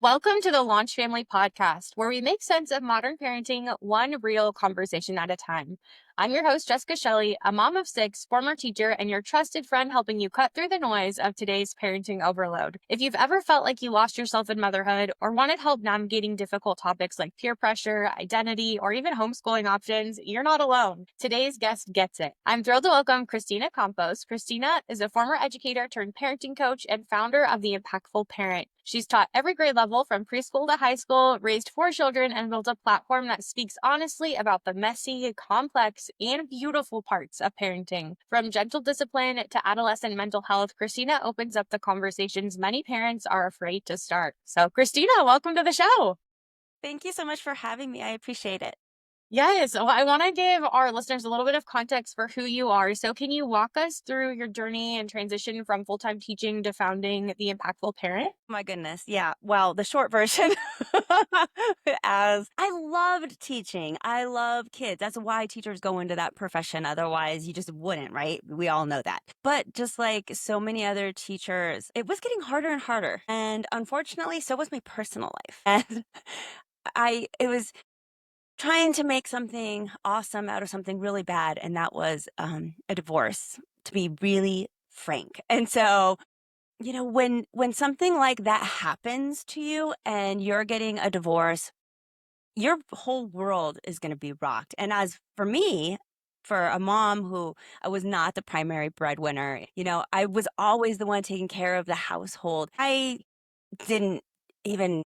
Welcome to the LaunchFamily Podcast, where we make sense of modern parenting one real conversation at a time. I'm your host, Jessica Shelley, a mom of 6, former teacher, and your trusted friend helping you cut through the noise of today's parenting overload. If you've ever felt like you lost yourself in motherhood or wanted help navigating difficult topics like peer pressure, identity, or even homeschooling options, you're not alone. Today's guest gets it. I'm thrilled to welcome Kristina Campos. Kristina is a former educator turned parenting coach and founder of the Impactful Parent. She's taught every grade level from preschool to high school, raised 4 children, and built a platform that speaks honestly about the messy, complex, and beautiful parts of parenting. From gentle discipline to adolescent mental health, Kristina opens up the conversations many parents are afraid to start. So, Kristina, welcome to the show. Thank you so much for having me. I appreciate it. Yes, well, I want to give our listeners a little bit of context for who you are. So, can you walk us through your journey and transition from full-time teaching to founding the Impactful Parent? My goodness. Yeah. Well, the short version as I loved teaching. I love kids. That's why teachers go into that profession. Otherwise, you just wouldn't, right? We all know that. But just like so many other teachers, it was getting harder and harder. And unfortunately, so was my personal life. And it was trying to make something awesome out of something really bad. And that was a divorce, to be really frank. And so when something like that happens to you and you're getting a divorce, your whole world is going to be rocked. And as for me, for a mom who I was not the primary breadwinner, I was always the one taking care of the household. I didn't even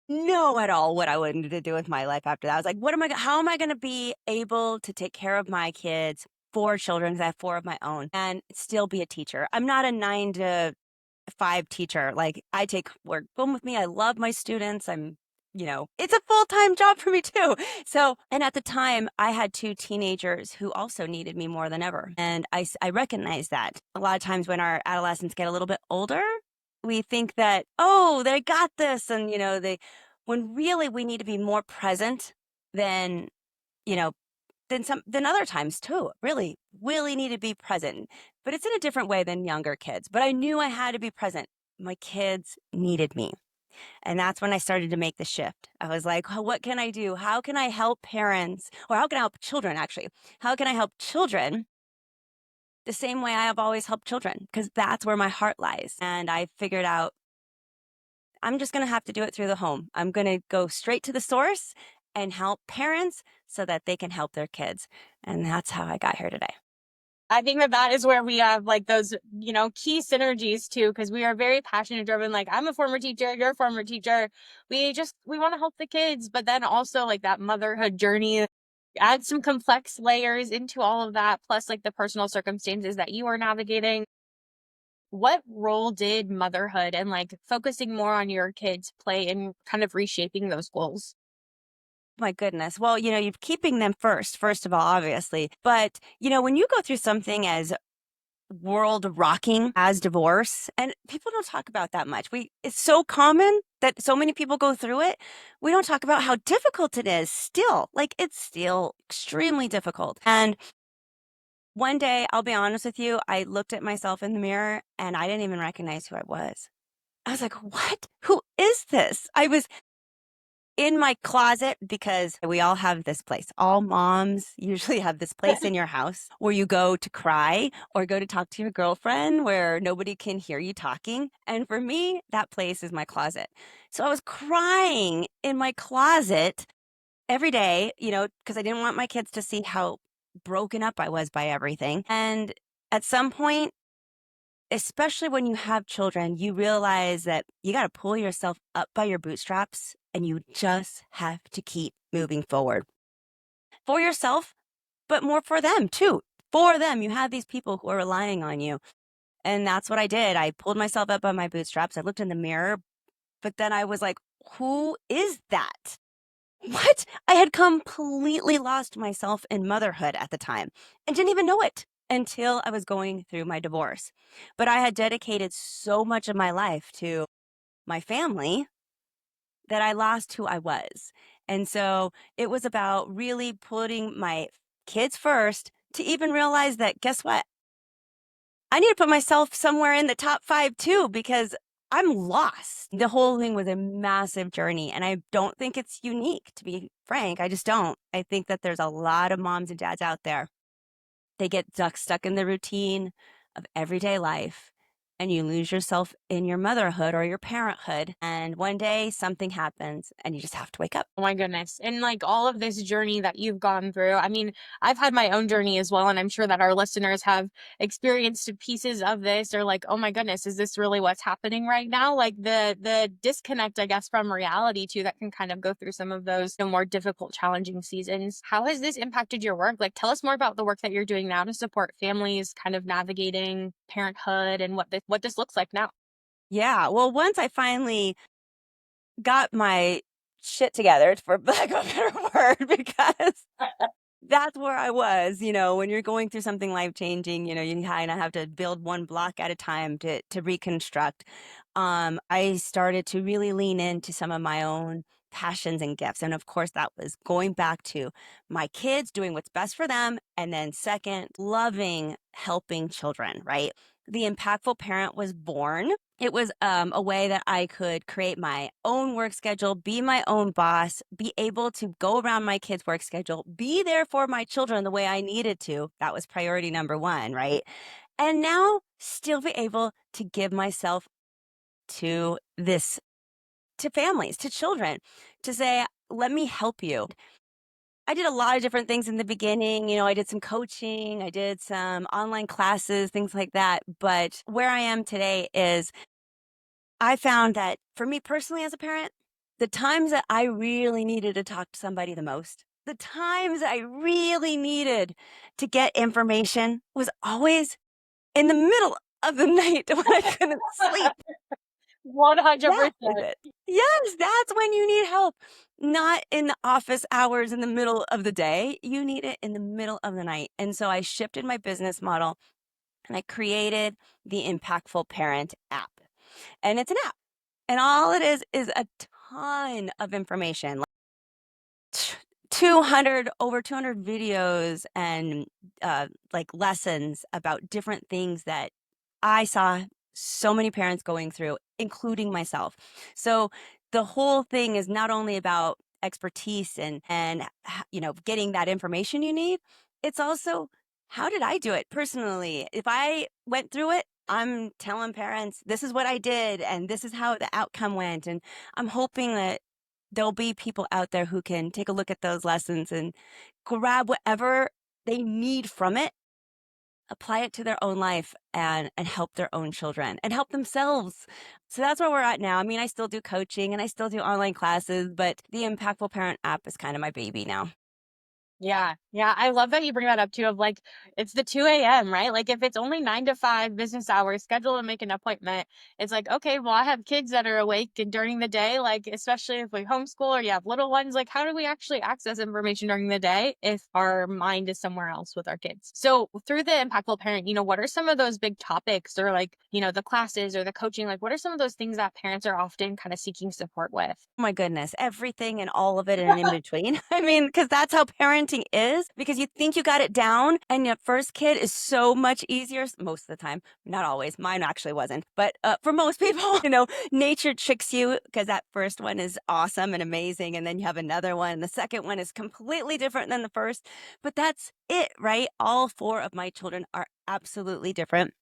know at all what I wanted to do with my life after that. I was like, how am I going to be able to take care of my kids, 4 children, because I have 4 of my own, and still be a teacher? I'm not a 9 to 5 teacher. Like, I take work home with me. I love my students. It's a full-time job for me too. So, and at the time I had 2 teenagers who also needed me more than ever. And I recognize that a lot of times when our adolescents get a little bit older, we think that, oh, they got this. And, when really we need to be more present than, you know, than other times too. Really need to be present. But it's in a different way than younger kids. But I knew I had to be present. My kids needed me. And that's when I started to make the shift. I was like, oh, what can I do? How can I help parents? Or how can I help children, actually? How can I help children the same way I have always helped children? Because that's where my heart lies. And I figured out I'm just going to have to do it through the home. I'm going to go straight to the source and help parents so that they can help their kids. And that's how I got here today. I think that is where we have like those, key synergies too, because we are very passionate driven. Like, I'm a former teacher, you're a former teacher. We want to help the kids, but then also like that motherhood journey, add some complex layers into all of that, plus like the personal circumstances that you are navigating. What role did motherhood and like focusing more on your kids play in kind of reshaping those goals? My goodness. Well, you're keeping them first of all, obviously. But, when you go through something as world rocking as divorce, and people don't talk about that much. It's so common that so many people go through it. We don't talk about how difficult it is still. Like, it's still extremely difficult. And one day, I'll be honest with you, I looked at myself in the mirror and I didn't even recognize who I was. I was like, what? Who is this? I was in my closet, because we all have this place. All moms usually have this place in your house where you go to cry or go to talk to your girlfriend where nobody can hear you talking. And for me, that place is my closet. So I was crying in my closet every day, because I didn't want my kids to see how broken up I was by everything. And at some point, especially when you have children, you realize that you got to pull yourself up by your bootstraps and you just have to keep moving forward for yourself, but more for them too. For them, you have these people who are relying on you. And that's what I did. I pulled myself up by my bootstraps. I looked in the mirror, but then I was like, who is that? What? I had completely lost myself in motherhood at the time and didn't even know it until I was going through my divorce. But I had dedicated so much of my life to my family that I lost who I was. And so it was about really putting my kids first to even realize that, guess what? I need to put myself somewhere in the top 5 too, because I'm lost. The whole thing was a massive journey, and I don't think it's unique, to be frank. I just don't. I think that there's a lot of moms and dads out there. They get stuck in the routine of everyday life, and you lose yourself in your motherhood or your parenthood. And one day something happens, and you just have to wake up. Oh my goodness. And like all of this journey that you've gone through, I mean, I've had my own journey as well. And I'm sure that our listeners have experienced pieces of this or like, oh my goodness, is this really what's happening right now? Like the disconnect, I guess, from reality too, that can kind of go through some of those more difficult, challenging seasons. How has this impacted your work? Like, tell us more about the work that you're doing now to support families kind of navigating parenthood and what this looks like now. Yeah. Well, once I finally got my shit together, for lack of a better word, because that's where I was, when you're going through something life changing, you kind of have to build one block at a time to reconstruct. I started to really lean into some of my own passions and gifts. And of course, that was going back to my kids, doing what's best for them. And then second, loving helping children, right? The Impactful Parent was born. It was a way that I could create my own work schedule, be my own boss, be able to go around my kids' work schedule, be there for my children the way I needed to. That was priority number one, right? And now still be able to give myself to to families, to children, to say, let me help you. I did a lot of different things in the beginning. I did some coaching, I did some online classes, things like that. But where I am today is I found that for me personally as a parent, the times that I really needed to talk to somebody the most, the times I really needed to get information was always in the middle of the night when I couldn't sleep. That is 100%. it. Yes, that's when you need help. Not in the office hours in the middle of the day. You need it in the middle of the night. And so I shifted my business model and I created the Impactful Parent app. And it's an app. And all it is a ton of information. Like 200 videos and like lessons about different things that I saw so many parents going through, including myself. So the whole thing is not only about expertise and getting that information you need, it's also how did I do it personally? If I went through it, I'm telling parents this is what I did and this is how the outcome went, and I'm hoping that there'll be people out there who can take a look at those lessons and grab whatever they need from it, apply it to their own life and help their own children and help themselves. So that's where we're at now. I mean, I still do coaching and I still do online classes, but the Impactful Parent app is kind of my baby now. Yeah. Yeah. I love that you bring that up too of like, it's the 2 a.m., right? Like if it's only 9 to 5 business hours, schedule and make an appointment. It's like, okay, well, I have kids that are awake and during the day, like, especially if we homeschool or you have little ones, like, how do we actually access information during the day if our mind is somewhere else with our kids? So through the Impactful Parent, what are some of those big topics or like, the classes or the coaching? Like, what are some of those things that parents are often kind of seeking support with? Oh my goodness, everything and all of it and in between. I mean, because that's how parenting is, because you think you got it down and your first kid is so much easier most of the time. Not always. Mine actually wasn't. But for most people, nature tricks you because that first one is awesome and amazing. And then you have another one. And the second one is completely different than the first. But that's it, right? All four of my children are absolutely different.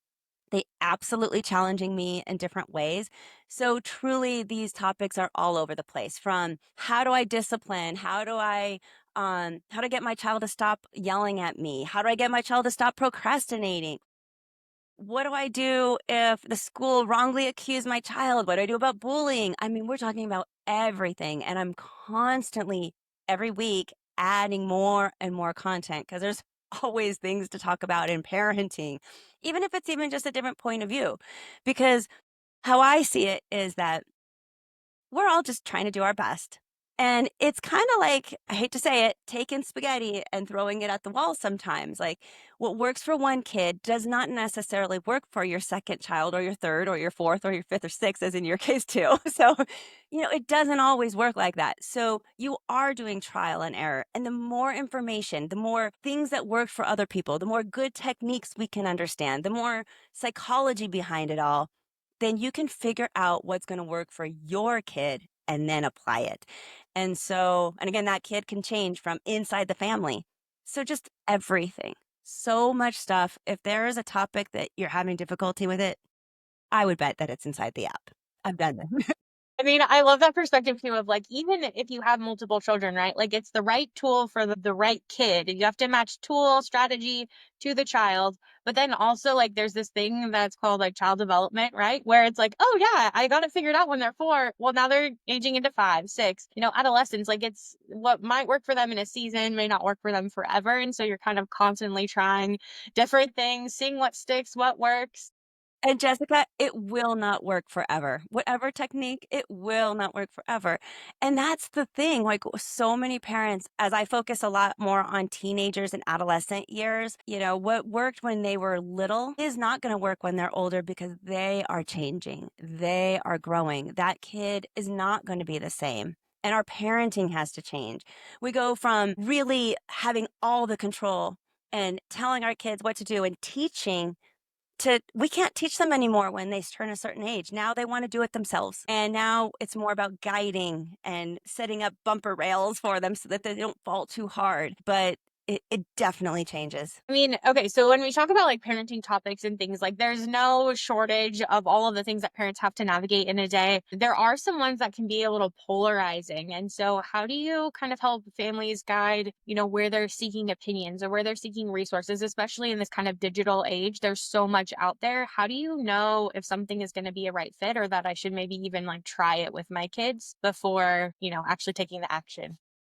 They absolutely challenging me in different ways. So truly these topics are all over the place, from how do I discipline? How to get my child to stop yelling at me? How do I get my child to stop procrastinating? What do I do if the school wrongly accused my child? What do I do about bullying? I mean, we're talking about everything. And I'm constantly every week adding more and more content because there's always things to talk about in parenting, even if it's even just a different point of view. Because how I see it is that we're all just trying to do our best. And it's kind of like, I hate to say it, taking spaghetti and throwing it at the wall sometimes. Like what works for one kid does not necessarily work for your second child or your third or your fourth or your fifth or sixth, as in your case too. So, it doesn't always work like that. So you are doing trial and error. And the more information, the more things that work for other people, the more good techniques we can understand, the more psychology behind it all, then you can figure out what's going to work for your kid and then apply it. And again, that kid can change from inside the family. So just everything, so much stuff. If there is a topic that you're having difficulty with it, I would bet that it's inside the app. I've done that. I mean, I love that perspective too of like, even if you have multiple children, right? Like it's the right tool for the right kid. You have to match tool strategy to the child. But then also like there's this thing that's called like child development, right? Where it's like, oh yeah, I got it figured out when they're 4. Well, now they're aging into 5, 6, adolescence, like it's what might work for them in a season may not work for them forever. And so you're kind of constantly trying different things, seeing what sticks, what works. And Jessica, it will not work forever. Whatever technique, it will not work forever. And that's the thing. Like so many parents, as I focus a lot more on teenagers and adolescent years, what worked when they were little is not going to work when they're older because they are changing. They are growing. That kid is not going to be the same. And our parenting has to change. We go from really having all the control and telling our kids what to do and teaching we can't teach them anymore when they turn a certain age. Now they want to do it themselves. And now it's more about guiding and setting up bumper rails for them so that they don't fall too hard. But it definitely changes. I mean, okay, so when we talk about like parenting topics and things, like there's no shortage of all of the things that parents have to navigate in a day. There are some ones that can be a little polarizing. And so how do you kind of help families guide, where they're seeking opinions or where they're seeking resources, especially in this kind of digital age? There's so much out there. How do you know if something is going to be a right fit or that I should maybe even like try it with my kids before, actually taking the action?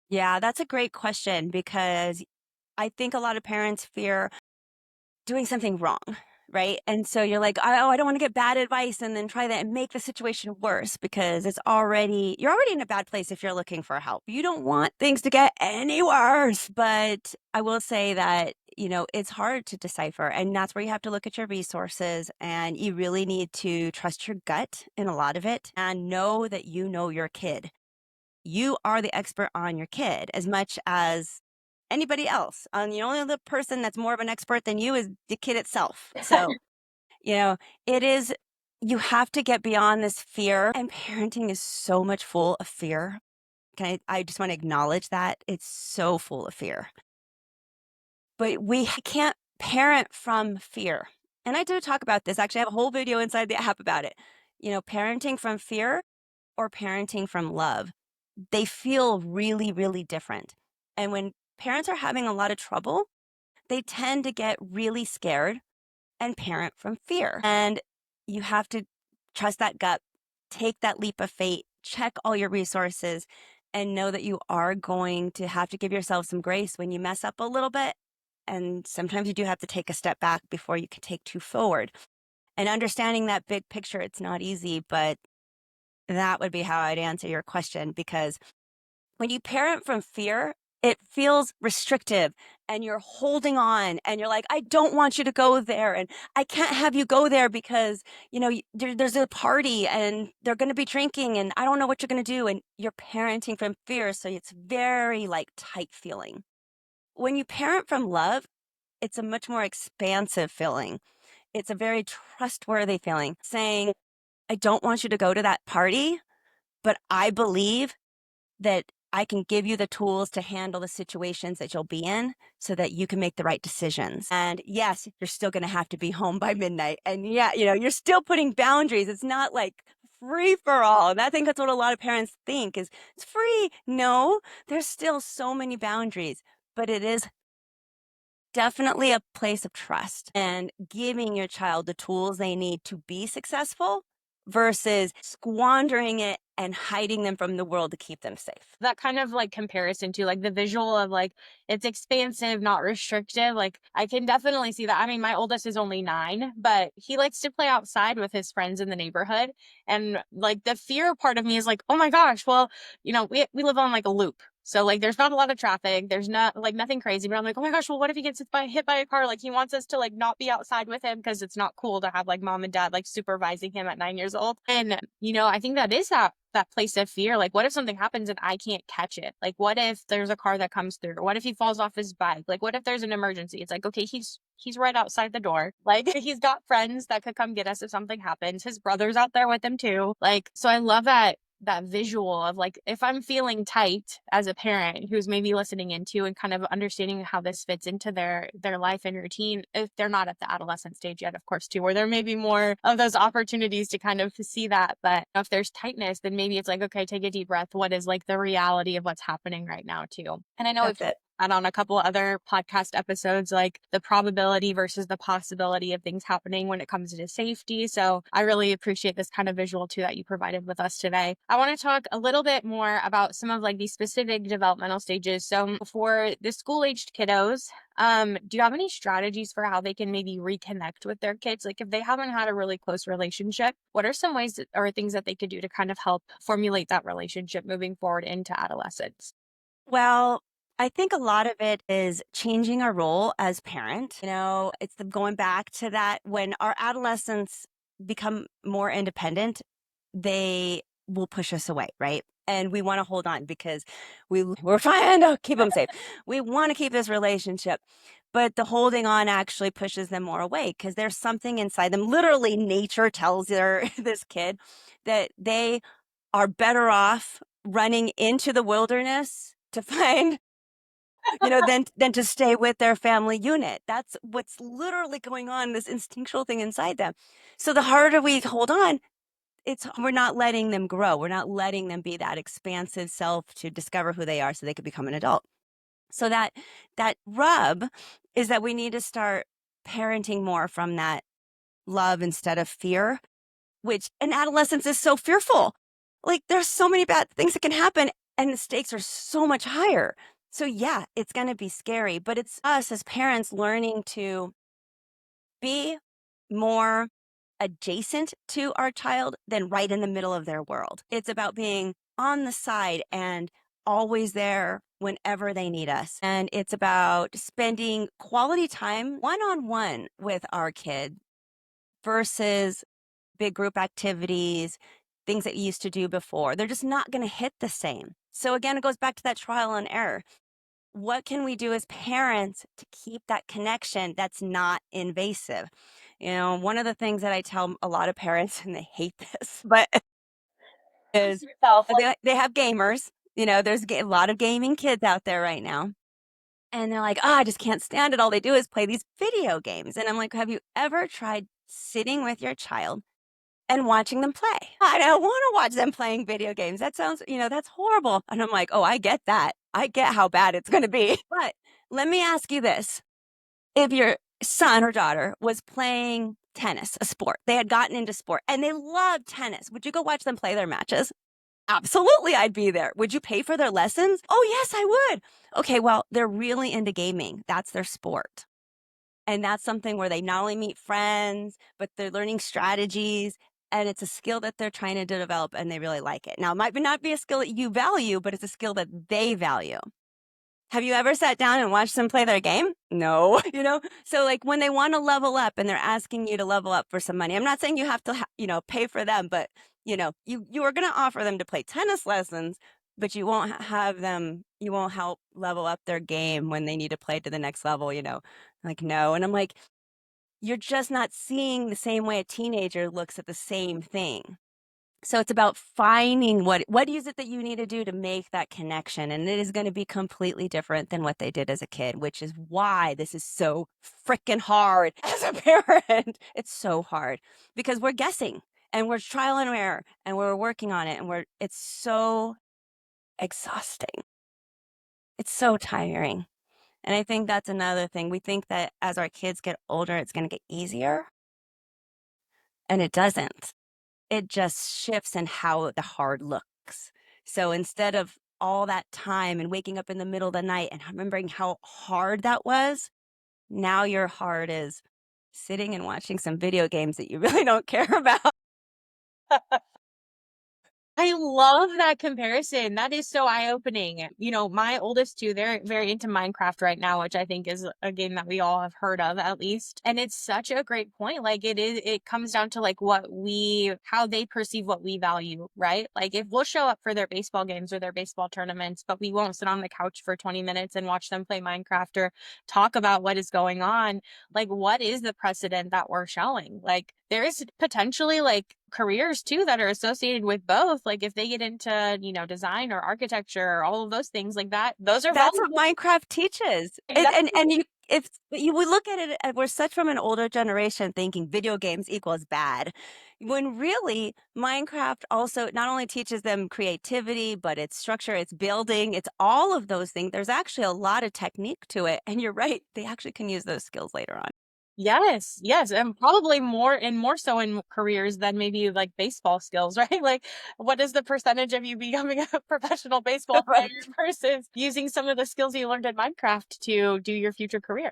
Yeah, that's a great question because I think a lot of parents fear doing something wrong, right? And so you're like, oh, I don't want to get bad advice and then try that and make the situation worse because you're already in a bad place if you're looking for help. You don't want things to get any worse. But I will say that, it's hard to decipher. And that's where you have to look at your resources and you really need to trust your gut in a lot of it and know that you know your kid. You are the expert on your kid as much as anybody else. The only other person that's more of an expert than you is the kid itself. So, you know, it is, you have to get beyond this fear. And parenting is so much full of fear. I just want to acknowledge that it's so full of fear. But we can't parent from fear. And I do talk about this. Actually, I have a whole video inside the app about it. Parenting from fear or parenting from love. They feel really, really different. And when parents are having a lot of trouble, they tend to get really scared and parent from fear. And you have to trust that gut, take that leap of faith, check all your resources, and know that you are going to have to give yourself some grace when you mess up a little bit. And sometimes you do have to take a step back before you can take two forward. And understanding that big picture, it's not easy, but that would be how I'd answer your question. Because when you parent from fear, it feels restrictive and you're holding on and you're like, I don't want you to go there. And I can't have you go there because, there's a party and they're going to be drinking and I don't know what you're going to do. And you're parenting from fear. So it's very tight feeling. When you parent from love, it's a much more expansive feeling. It's a very trustworthy feeling saying, I don't want you to go to that party, but I believe that I can give you the tools to handle the situations that you'll be in so that you can make the right decisions. And yes, you're still going to have to be home by midnight. And yeah, you're still putting boundaries. It's not like free for all. And I think that's what a lot of parents think is it's free. No, there's still so many boundaries, but it is definitely a place of trust and giving your child the tools they need to be successful versus squandering it and hiding them from the world to keep them safe. That kind of comparison to the visual of it's expansive, not restrictive. I can definitely see that. I mean, my oldest is only 9, but he likes to play outside with his friends in the neighborhood. And the fear part of me is oh my gosh, well, we live on a loop. So there's not a lot of traffic. There's not nothing crazy, but I'm oh my gosh, well, what if he gets hit by a car? He wants us to not be outside with him because it's not cool to have mom and dad supervising him at 9 years old. And, I think that is that place of fear. What if something happens and I can't catch it? What if there's a car that comes through? What if he falls off his bike? What if there's an emergency? It's okay, he's He's right outside the door. Like he's got friends that could come get us if something happens. His brother's out there with him too. Like, so I love that visual of like if I'm feeling tight as a parent who's maybe listening into and kind of understanding how this fits into their life and routine, if they're not at the adolescent stage yet, of course, too, where there may be more of those opportunities to kind of see that. But if there's tightness, then maybe it's like, okay, take a deep breath. What is like the reality of what's happening right now too? And I know That's we've it. and on a couple other podcast episodes, like the probability versus the possibility of things happening when it comes to safety. So I really appreciate this kind of visual too that you provided with us today. I want to talk a little bit more about some of like these specific developmental stages. So for the school-aged kiddos, do you have any strategies for how they can maybe reconnect with their kids? Like if they haven't had a really close relationship, what are some ways or things that they could do to kind of help formulate that relationship moving forward into adolescence? Well, I think a lot of it is changing our role as parent. It's going back to that when our adolescents become more independent, they will push us away, right? And we want to hold on because we're trying to keep them safe. We want to keep this relationship, but the holding on actually pushes them more away because there's something inside them. Literally, nature tells this kid that they are better off running into the wilderness to find, than to stay with their family unit. That's what's literally going on, this instinctual thing inside them. So the harder we hold on, we're not letting them grow. We're not letting them be that expansive self to discover who they are so they could become an adult. So that rub is that we need to start parenting more from that love instead of fear, which in adolescence is so fearful. Like there's so many bad things that can happen and the stakes are so much higher. So yeah, it's going to be scary, but it's us as parents learning to be more adjacent to our child than right in the middle of their world. It's about being on the side and always there whenever they need us. And it's about spending quality time one-on-one with our kid versus big group activities, things that you used to do before. They're just not going to hit the same. So again, it goes back to that trial and error. What can we do as parents to keep that connection that's not invasive? One of the things that I tell a lot of parents, and they hate this, but is Yourself, like, they have gamers. There's a lot of gaming kids out there right now. And they're like, oh, I just can't stand it. All they do is play these video games. And I'm like, have you ever tried sitting with your child and watching them play? I don't want to watch them playing video games. That sounds, that's horrible. And I'm like, oh, I get that. I get how bad it's going to be. But let me ask you this. If your son or daughter was playing tennis, a sport, they had gotten into sport and they love tennis, would you go watch them play their matches? Absolutely, I'd be there. Would you pay for their lessons? Oh, yes, I would. Okay, well, they're really into gaming. That's their sport. And that's something where they not only meet friends, but they're learning strategies. And it's a skill that they're trying to develop and they really like it. Now, it might not be a skill that you value, but it's a skill that they value. Have you ever sat down and watched them play their game? No. So like when they want to level up and they're asking you to level up for some money, I'm not saying you have to, pay for them, but you are going to offer them to play tennis lessons, but you won't you won't help level up their game when they need to play to the next level, like, no. And I'm like, you're just not seeing the same way a teenager looks at the same thing. So it's about finding what is it that you need to do to make that connection. And it is going to be completely different than what they did as a kid, which is why this is so freaking hard as a parent. It's so hard because we're guessing and we're trial and error and we're working on it. And it's so exhausting. It's so tiring. And I think that's another thing. We think that as our kids get older, it's going to get easier. And it doesn't. It just shifts in how the hard looks. So instead of all that time and waking up in the middle of the night and remembering how hard that was, now your hard is sitting and watching some video games that you really don't care about. I love that comparison. That is so eye-opening. My oldest two, they're very into Minecraft right now, which I think is a game that we all have heard of at least. And it's such a great point. Like it comes down to like how they perceive what we value, right? Like if we'll show up for their baseball games or their baseball tournaments, but we won't sit on the couch for 20 minutes and watch them play Minecraft or talk about what is going on, like what is the precedent that we're showing? Like there is potentially like careers too that are associated with both. Like if they get into, design or architecture or all of those things like that, those are That's what valuable. Minecraft teaches. Exactly. And you if you we look at it, we're such from an older generation thinking video games equals bad. When really Minecraft also not only teaches them creativity, but it's structure, it's building, it's all of those things. There's actually a lot of technique to it. And you're right, they actually can use those skills later on. Yes, yes, and probably more so in careers than maybe like baseball skills, right? Like, what is the percentage of you becoming a professional baseball player Right. versus using some of the skills you learned in Minecraft to do your future career?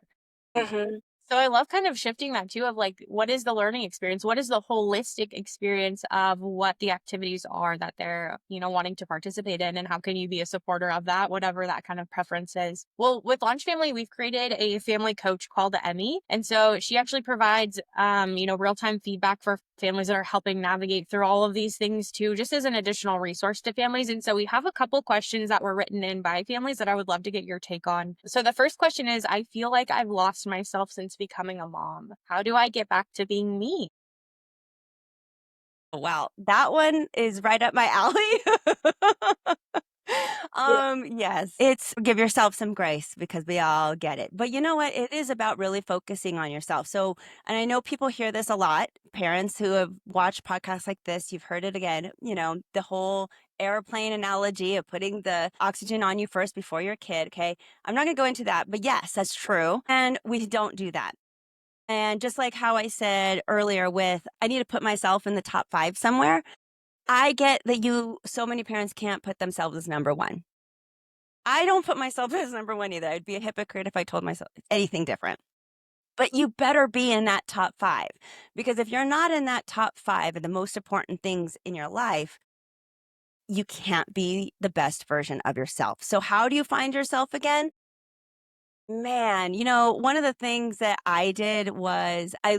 Mhm. So I love kind of shifting that too of like, what is the learning experience? What is the holistic experience of what the activities are that they're, wanting to participate in? And how can you be a supporter of that, whatever that kind of preference is? Well, with Launch Family, we've created a family coach called Emmy. And so she actually provides, real-time feedback for families that are helping navigate through all of these things too, just as an additional resource to families. And so we have a couple questions that were written in by families that I would love to get your take on. So the first question is, I feel like I've lost myself since becoming a mom. How do I get back to being me? Wow, that one is right up my alley. Yeah. Yes, it's give yourself some grace because we all get it. But you know what? It is about really focusing on yourself. So, and I know people hear this a lot, parents who have watched podcasts like this, you've heard it again, the whole airplane analogy of putting the oxygen on you first before your kid. Okay. I'm not going to go into that, but yes, that's true. And we don't do that. And just like how I said earlier with, I need to put myself in the top 5 somewhere. I get that so many parents can't put themselves as number 1. I don't put myself as number 1 either. I'd be a hypocrite if I told myself anything different. But you better be in that top 5 because if you're not in that top 5 of the most important things in your life, you can't be the best version of yourself. So how do you find yourself again? Man, one of the things that I did was I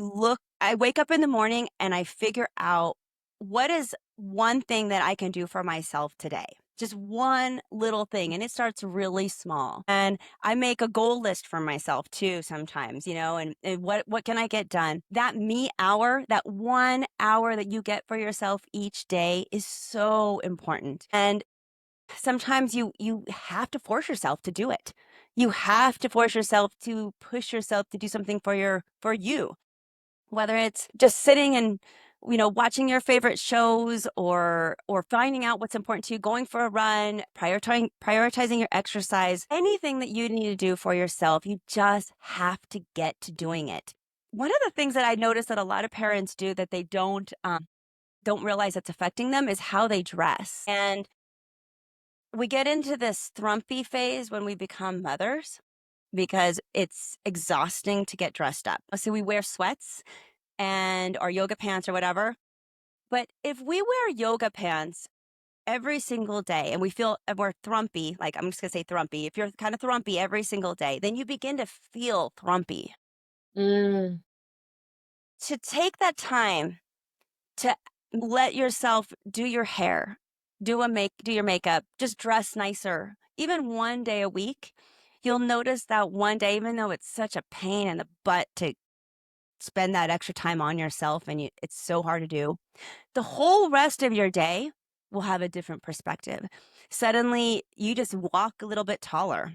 wake up in the morning and I figure out what is one thing that I can do for myself today. Just one little thing. And it starts really small. And I make a goal list for myself too sometimes, and what can I get done? That me hour, that 1 hour that you get for yourself each day is so important. And sometimes you have to force yourself to do it. You have to force yourself to push yourself to do something for you, whether it's just sitting and watching your favorite shows or finding out what's important to you, going for a run, prioritizing your exercise, anything that you need to do for yourself, you just have to get to doing it. One of the things that I noticed that a lot of parents do that they don't realize it's affecting them is how they dress. And we get into this thrumpy phase when we become mothers because it's exhausting to get dressed up. So we wear sweats and or yoga pants or whatever. But if we wear yoga pants every single day and and we're thrumpy, like I'm just going to say thrumpy, if you're kind of thrumpy every single day, then you begin to feel thrumpy. Mm. To take that time to let yourself do your hair, do your makeup, just dress nicer. Even one day a week, you'll notice that one day, even though it's such a pain in the butt to spend that extra time on yourself and it's so hard to do, the whole rest of your day will have a different perspective. Suddenly, you just walk a little bit taller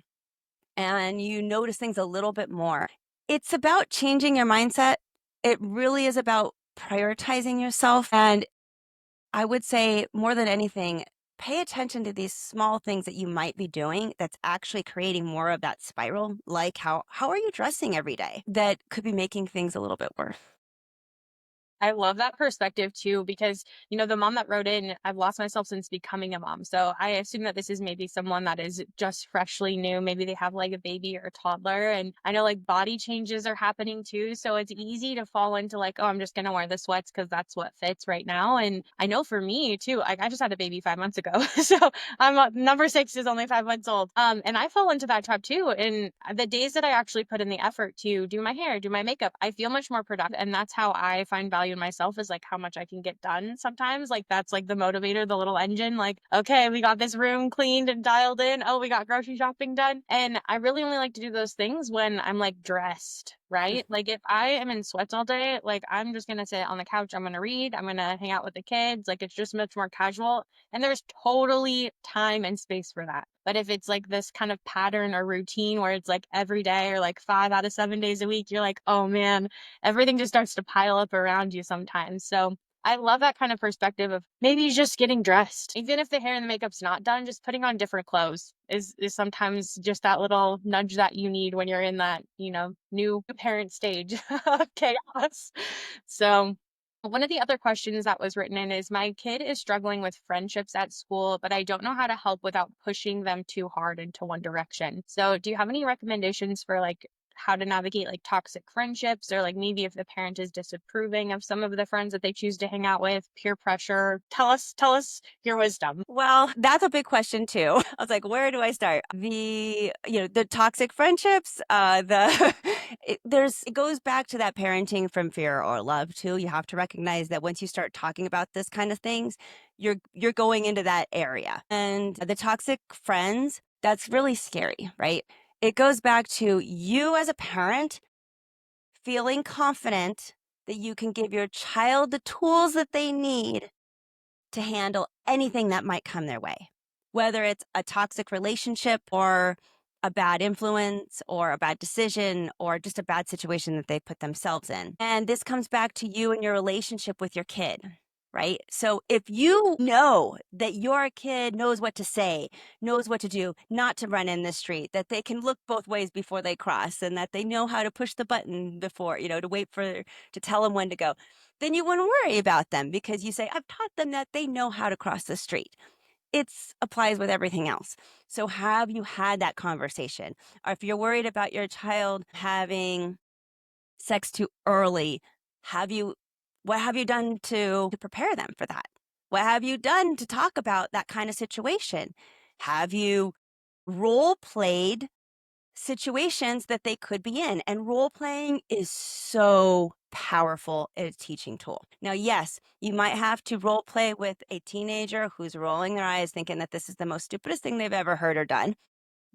and you notice things a little bit more. It's about changing your mindset. It really is about prioritizing yourself. And I would say more than anything, pay attention to these small things that you might be doing that's actually creating more of that spiral. Like how are you dressing every day? That could be making things a little bit worse. I love that perspective too, because, the mom that wrote in, I've lost myself since becoming a mom. So I assume that this is maybe someone that is just freshly new. Maybe they have like a baby or a toddler. And I know like body changes are happening too. So it's easy to fall into like, oh, I'm just going to wear the sweats because that's what fits right now. And I know for me too, I just had a baby 5 months ago. So I'm number 6 is only 5 months old. And I fall into that trap too. And the days that I actually put in the effort to do my hair, do my makeup, I feel much more productive. And that's how I find value in myself, is like how much I can get done sometimes. Like that's like the motivator, the little engine, like, okay, we got this room cleaned and dialed in. Oh, we got grocery shopping done. And I really only like to do those things when I'm like dressed, right? Like if I am in sweats all day, like I'm just going to sit on the couch. I'm going to read. I'm going to hang out with the kids. Like it's just much more casual. And there's totally time and space for that. But if it's like this kind of pattern or routine where it's like every day or like 5 out of 7 days a week, you're like, oh man, everything just starts to pile up around you sometimes. So I love that kind of perspective of maybe just getting dressed. Even if the hair and the makeup's not done, just putting on different clothes is sometimes just that little nudge that you need when you're in that, new parent stage of chaos. So one of the other questions that was written in is, my kid is struggling with friendships at school, but I don't know how to help without pushing them too hard into one direction. So do you have any recommendations for like how to navigate like toxic friendships, or like maybe if the parent is disapproving of some of the friends that they choose to hang out with, peer pressure? Tell us your wisdom. Well, that's a big question too. I was like, where do I start? The toxic friendships, it goes back to that parenting from fear or love too. You have to recognize that once you start talking about this kind of things, you're going into that area. And the toxic friends, that's really scary, right? It goes back to you as a parent feeling confident that you can give your child the tools that they need to handle anything that might come their way, whether it's a toxic relationship or a bad influence or a bad decision or just a bad situation that they put themselves in. And this comes back to you and your relationship with your kid, right? So if you know that your kid knows what to say, knows what to do, not to run in the street, that they can look both ways before they cross, and that they know how to push the button before, to wait to tell them when to go, then you wouldn't worry about them because you say, I've taught them that they know how to cross the street. It applies with everything else. So have you had that conversation? Or if you're worried about your child having sex too early, what have you done to prepare them for that? What have you done to talk about that kind of situation? Have you role played situations that they could be in? And role playing is so powerful as a teaching tool. Now, yes, you might have to role play with a teenager who's rolling their eyes thinking that this is the most stupidest thing they've ever heard or done.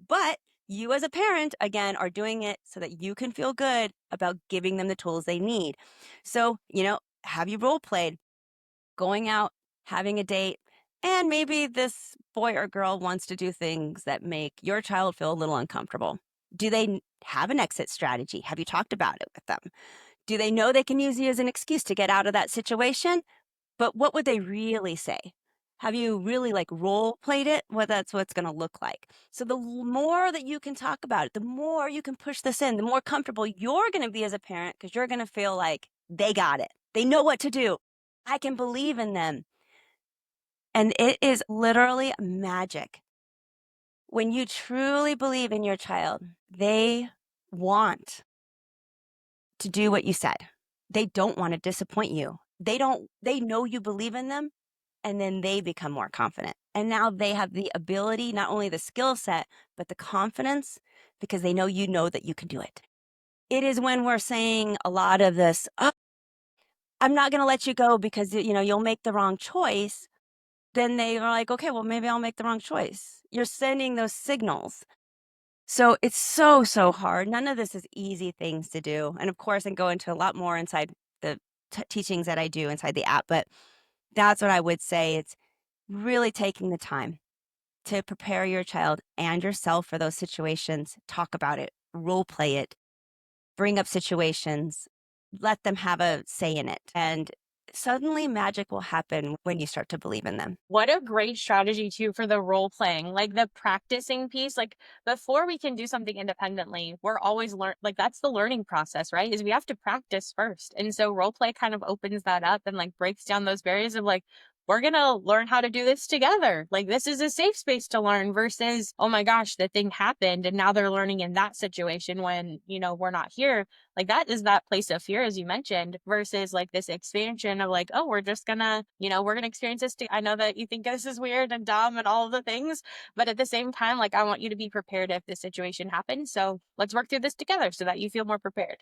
But you as a parent, again, are doing it so that you can feel good about giving them the tools they need. So, have you role played going out, having a date, and maybe this boy or girl wants to do things that make your child feel a little uncomfortable? Do they have an exit strategy? Have you talked about it with them? Do they know they can use you as an excuse to get out of that situation? But what would they really say? Have you really like role played it? Well, that's what it's going to look like. So the more that you can talk about it, the more you can push this in, the more comfortable you're going to be as a parent, because you're going to feel like they got it. They know what to do. I can believe in them. And it is literally magic. When you truly believe in your child, they want to do what you said. They don't want to disappoint you. They know you believe in them, and then they become more confident. And now they have the ability, not only the skill set, but the confidence, because they know that you can do it. It is when we're saying a lot of this, oh, I'm not going to let you go because, you'll make the wrong choice. Then they are like, okay, well, maybe I'll make the wrong choice. You're sending those signals. So it's so, so hard. None of this is easy things to do. And of course, I go into a lot more inside the teachings that I do inside the app. But that's what I would say. It's really taking the time to prepare your child and yourself for those situations. Talk about it, role play it, bring up situations, let them have a say in it. And suddenly magic will happen when you start to believe in them. What a great strategy too for the role playing, like the practicing piece. Like before we can do something independently, we're always like that's the learning process, right? Is we have to practice first. And so role play kind of opens that up and like breaks down those barriers of like, we're going to learn how to do this together. Like this is a safe space to learn versus, oh my gosh, the thing happened and now they're learning in that situation when, we're not here. Like that is that place of fear, as you mentioned, versus like this expansion of like, oh, we're just gonna, we're gonna experience this. I know that you think this is weird and dumb and all of the things, but at the same time, like I want you to be prepared if this situation happens. So let's work through this together so that you feel more prepared.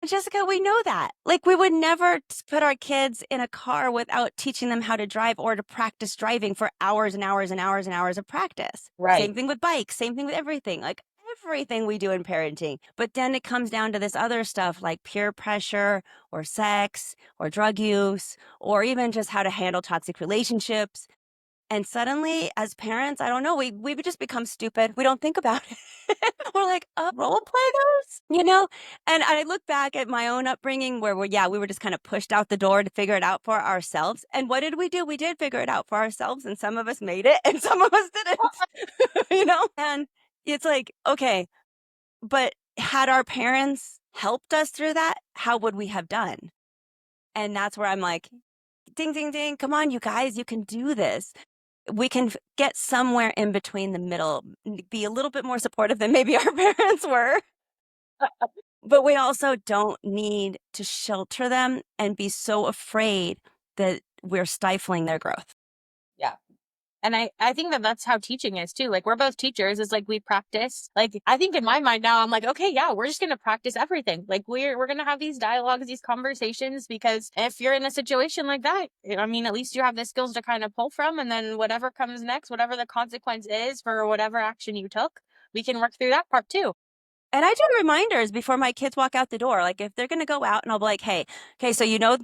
Jessica, we know that. Like, we would never put our kids in a car without teaching them how to drive or to practice driving for hours and hours and hours and hours of practice. Right. Same thing with bikes, same thing with everything. Like, everything we do in parenting. But then it comes down to this other stuff like peer pressure or sex or drug use or even just how to handle toxic relationships. And suddenly, as parents, I don't know, we just become stupid. We don't think about it. We're like, role play those. And I look back at my own upbringing where we were just kind of pushed out the door to figure it out for ourselves. And what did we do? We did figure it out for ourselves, and some of us made it, and some of us didn't. And it's like, okay, but had our parents helped us through that, how would we have done? And that's where I'm like, ding, ding, ding. Come on, you guys, you can do this. We can get somewhere in between the middle, be a little bit more supportive than maybe our parents were. But we also don't need to shelter them and be so afraid that we're stifling their growth. Yeah. And I think that that's how teaching is too. Like we're both teachers. It's like we practice. Like I think in my mind now, I'm like, okay, yeah, we're just going to practice everything. Like we're going to have these dialogues, these conversations, because if you're in a situation like that, I mean, at least you have the skills to kind of pull from. And then whatever comes next, whatever the consequence is for whatever action you took, we can work through that part too. And I do reminders before my kids walk out the door. Like if they're going to go out, and I'll be like, hey, okay, so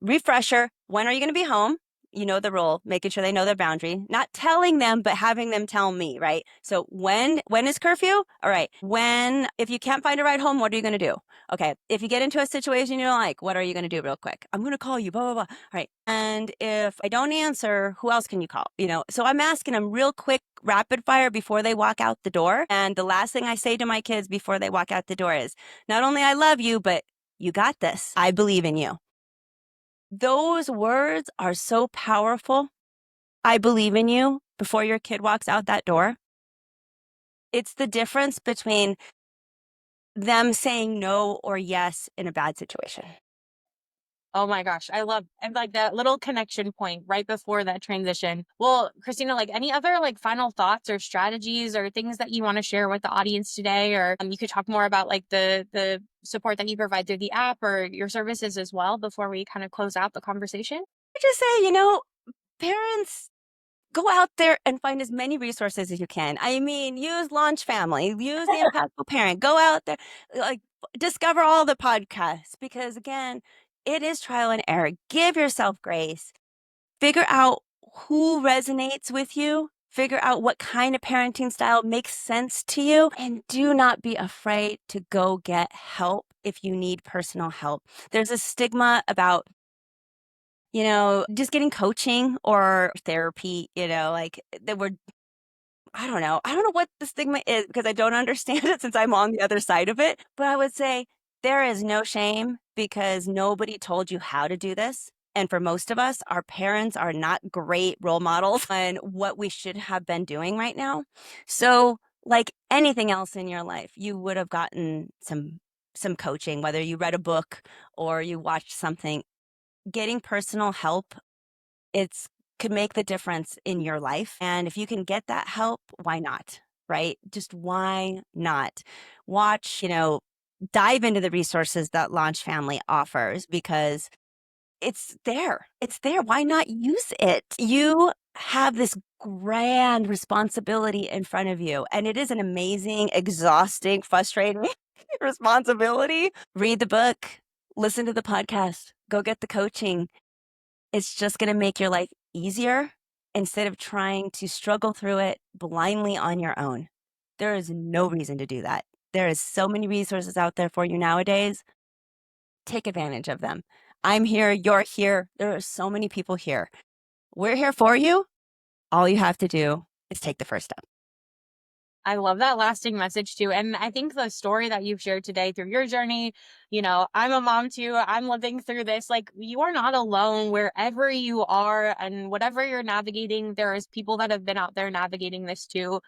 refresher, when are you going to be home? You know the rule, making sure they know their boundary, not telling them, but having them tell me, right? So when is curfew? All right. If you can't find a ride home, what are you going to do? Okay. If you get into a situation you don't like, what are you going to do real quick? I'm going to call you, blah, blah, blah. All right. And if I don't answer, who else can you call? So I'm asking them real quick, rapid fire before they walk out the door. And the last thing I say to my kids before they walk out the door is not only I love you, but you got this. I believe in you. Those words are so powerful. I believe in you before your kid walks out that door. It's the difference between them saying no or yes in a bad situation. Oh my gosh, I love and like that little connection point right before that transition. Well, Kristina, like any other like final thoughts or strategies or things that you want to share with the audience today, or you could talk more about like the support that you provide through the app or your services as well before we kind of close out the conversation. I just say, parents, go out there and find as many resources as you can. I mean, use LaunchFamily, use the Impactful Parent, go out there, like discover all the podcasts because again, it is trial and error. Give yourself grace. Figure out who resonates with you. Figure out what kind of parenting style makes sense to you. And do not be afraid to go get help if you need personal help. There's a stigma about just getting coaching or therapy, like that I don't know. I don't know what the stigma is because I don't understand it since I'm on the other side of it. But I would say there is no shame because nobody told you how to do this. And for most of us, our parents are not great role models on what we should have been doing right now. So like anything else in your life, you would have gotten some coaching, whether you read a book or you watched something. Getting personal help, it's could make the difference in your life. And if you can get that help, why not? Right? Just why not? Watch, dive into the resources that Launch Family offers because it's there. It's there. Why not use it? You have this grand responsibility in front of you. And it is an amazing, exhausting, frustrating responsibility. Read the book, listen to the podcast, go get the coaching. It's just going to make your life easier instead of trying to struggle through it blindly on your own. There is no reason to do that. There is so many resources out there for you nowadays. Take advantage of them. I'm here. You're here. There are so many people here. We're here for you. All you have to do is take the first step. I love that lasting message too. And I think the story that you've shared today through your journey, I'm a mom too. I'm living through this. Like, you are not alone wherever you are and whatever you're navigating. There is people that have been out there navigating this too.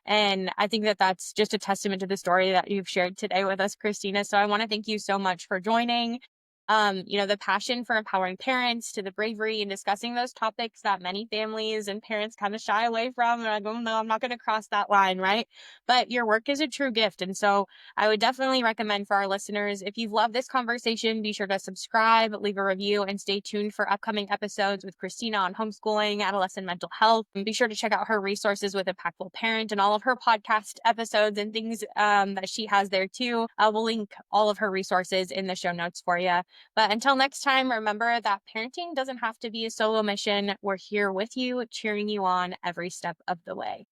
And I think that that's just a testament to the story that you've shared today with us, Kristina. So I want to thank you so much for joining. The passion for empowering parents, to the bravery in discussing those topics that many families and parents kind of shy away from. They're like, oh no, I'm not going to cross that line, right? But your work is a true gift. And so I would definitely recommend for our listeners, if you've loved this conversation, be sure to subscribe, leave a review, and stay tuned for upcoming episodes with Kristina on homeschooling, adolescent mental health. And be sure to check out her resources with Impactful Parent and all of her podcast episodes and things that she has there too. We'll link all of her resources in the show notes for you. But until next time, remember that parenting doesn't have to be a solo mission. We're here with you, cheering you on every step of the way.